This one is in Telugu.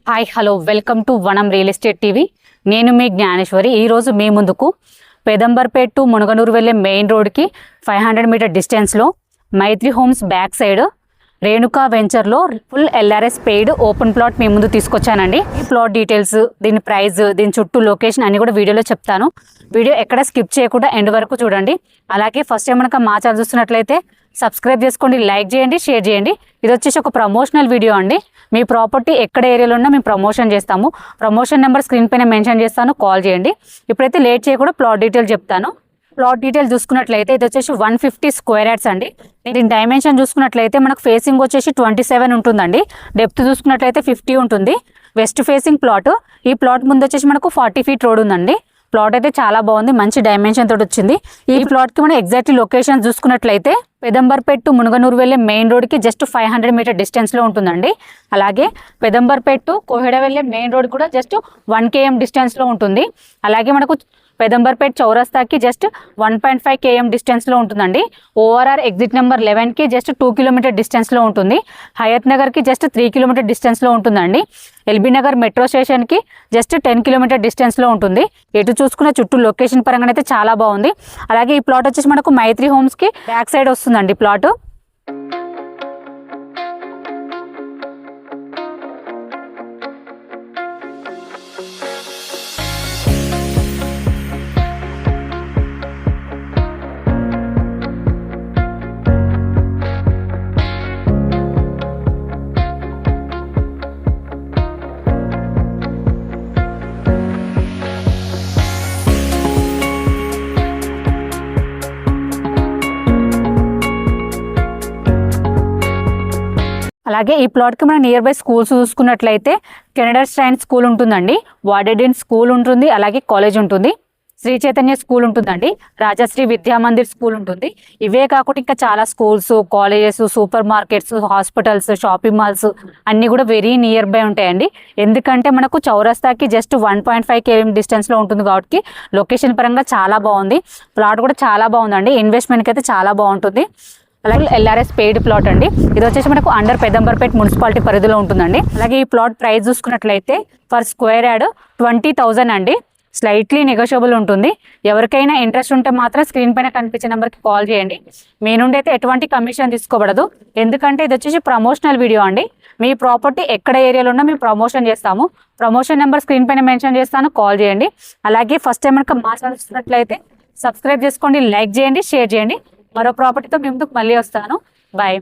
హాయ్ హలో వెల్కమ్ టు వనం రియల్ ఎస్టేట్ టీవీ. నేను మీ జ్ఞానేశ్వరి. ఈరోజు మీ ముందుకు పెదంబర్పేట్ టు మునగనూరు వెళ్ళే మెయిన్ రోడ్కి 500 మీటర్ డిస్టెన్స్లో Maitri homes back side Renuka వెంచర్లో full LRS paid open plot మీ ముందు తీసుకొచ్చానండి. ఈ ప్లాట్ డీటెయిల్స్, దీని ప్రైస్, దీని చుట్టూ లొకేషన్ అన్ని కూడా వీడియోలో చెప్తాను. వీడియో ఎక్కడ స్కిప్ చేయకుండా ఎండ్ వరకు చూడండి. అలాగే ఫస్ట్ టైం మనకు మా ఛానల్ చూస్తున్నట్లయితే సబ్స్క్రైబ్ చేసుకోండి, లైక్ చేయండి, షేర్ చేయండి. ఇది వచ్చేసి ఒక ప్రమోషనల్ వీడియో అండి. మీ ప్రాపర్టీ ఎక్కడ ఏరియాలో ఉన్నా మేము ప్రమోషన్ చేస్తాము. ప్రమోషన్ నెంబర్ స్క్రీన్ పైన మెన్షన్ చేస్తాను, కాల్ చేయండి. ఇప్పుడైతే లేట్ చేయకుండా ప్లాట్ డీటెయిల్ చెప్తాను. ప్లాట్ డీటెయిల్ చూసుకున్నట్లయితే ఇది వచ్చేసి 150 స్క్వేర్ యార్డ్స్ అండి. దీని డైమెన్షన్ చూసుకున్నట్లయితే మనకు ఫేసింగ్ వచ్చేసి 27 ఉంటుందండి. డెప్త్ చూసుకున్నట్లయితే 50 ఉంటుంది. West facing plot. ఈ ప్లాట్ ముందు వచ్చేసి మనకు 40 ఫీట్ రోడ్ ఉందండి. ప్లాట్ అయితే చాలా బాగుంది, మంచి డైమెన్షన్ తోటి వచ్చింది. ఈ ప్లాట్కి మనం ఎగ్జాక్ట్ లొకేషన్ చూసుకున్నట్లయితే పెదంబర్పేట్ టు మునగనూరు వెళ్ళే మెయిన్ రోడ్కి జస్ట్ 500 మీటర్ డిస్టెన్స్లో ఉంటుందండి. అలాగే పెదంబర్పేట్ టు కోహెడ వెళ్ళే మెయిన్ రోడ్ కూడా జస్ట్ 1 km డిస్టెన్స్లో ఉంటుంది. అలాగే మనకు పెదంబర్పేట్ చౌరస్తాకి జస్ట్ 1.5 km డిస్టెన్స్లో ఉంటుందండి. ORR ఎగ్జిట్ నెంబర్ 11కి జస్ట్ 2 కిలోమీటర్ డిస్టెన్స్లో ఉంటుంది. హయత్ నగర్కి జస్ట్ 3 కిలోమీటర్ డిస్టెన్స్లో ఉంటుందండి. ఎల్బీ నగర్ మెట్రో స్టేషన్కి జస్ట్ 10 కిలోమీటర్ డిస్టెన్స్లో ఉంటుంది. ఎటు చూసుకున్న చుట్టూ లొకేషన్ పరంగా అయితే చాలా బాగుంది. అలాగే ఈ ప్లాట్ వచ్చేసి మనకు మైత్రి హోమ్స్కి బ్యాక్ సైడ్ వస్తుందండి ప్లాట్. అలాగే ఈ ప్లాట్కి మన నియర్ బై స్కూల్స్ చూసుకున్నట్లయితే కెనడా స్ట్రాండ్ స్కూల్ ఉంటుందండి, వాడెడిన్ స్కూల్ ఉంటుంది, అలాగే కాలేజ్ ఉంటుంది, శ్రీ చైతన్య స్కూల్ ఉంటుందండి, రాజశ్రీ విద్యామందిర్ స్కూల్ ఉంటుంది. ఇవే కాకుండా ఇంకా చాలా schools, colleges, super markets, hospitals, shopping malls అన్నీ కూడా వెరీ నియర్ బై ఉంటాయండి. ఎందుకంటే మనకు చౌరస్తాకి జస్ట్ 1.5 km డిస్టెన్స్లో ఉంటుంది కాబట్టి లొకేషన్ పరంగా చాలా బాగుంది. ప్లాట్ కూడా చాలా బాగుందండి, ఇన్వెస్ట్మెంట్కి అయితే చాలా బాగుంటుంది. అలాగే LRS పెయిడ్ ప్లాట్ అండి. ఇది వచ్చేసి మనకు అండర్ పెదంబర్పేట్ మున్సిపాలిటీ పరిధిలో ఉంటుందండి. అలాగే ఈ ప్లాట్ ప్రైస్ చూసుకున్నట్లయితే పర్ స్క్వేర్ యార్డ్ 20,000 అండి. స్లైట్లీ నెగోషియబుల్ ఉంటుంది. ఎవరికైనా ఇంట్రెస్ట్ ఉంటే మాత్రం స్క్రీన్ పైన కనిపించే నెంబర్కి కాల్ చేయండి. మీ నుండి అయితే ఎటువంటి కమిషన్ తీసుకోబడదు. ఎందుకంటే ఇది వచ్చేసి ప్రమోషనల్ వీడియో అండి. మీ ప్రాపర్టీ ఎక్కడ ఏరియాలో ఉన్నా మేము ప్రమోషన్ చేస్తాము. ప్రమోషన్ నెంబర్ స్క్రీన్ పైన మెన్షన్ చేస్తాను, కాల్ చేయండి. అలాగే ఫస్ట్ టైం మనకు మాట్లాడుతున్నట్లయితే సబ్స్క్రైబ్ చేసుకోండి, లైక్ చేయండి, షేర్ చేయండి. మరో ప్రాపర్టీతో మీ ముందుకు మళ్ళీ వస్తాను. బాయ్.